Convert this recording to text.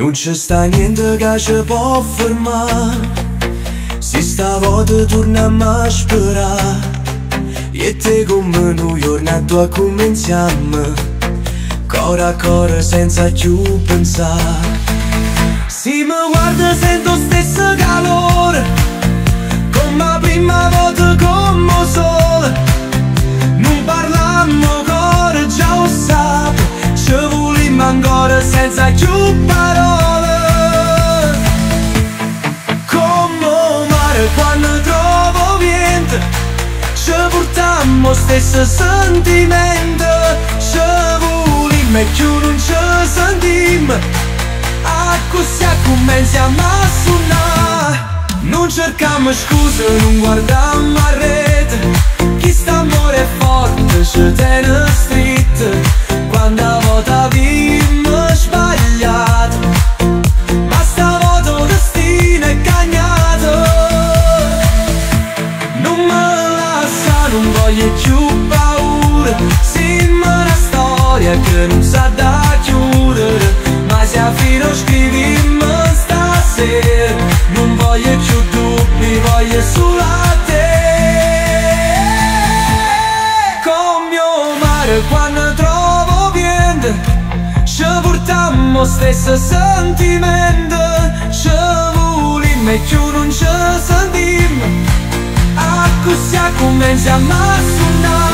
Non c'è sta niente che ci può fermare. Se stavolta torniamo a sperare, e te come noi giornato a cominciamo, core a core senza più pensare. Se mi guarda sento stesso calore, come la prima volta come sole. Non parlammo core, già lo sape, ci volimmo ancora senza più parole. Come mare quando trovo vento, ci portammo stesso sentimento. Ci volimmo e più non ci sentimmo, così cominciamo a suonare. Non cerchiamo scuse, non guardiamo a rete, chi sta amore è forte, ci tiene stretto. Quando a volte abbiamo sbagliato, ma stavolta il destino è cagnato. Non me lascia, non voglio più paura, sembra una storia che non sa da chiudere. Ma se a fine scrivimmo stasera, non voglio più dubbi, voglio solo a te. Con mio mare quando trovo vento, ci portammo stesso sentimento. Ci volimmo e più non ci sentimmo, così cominciamo a suonare.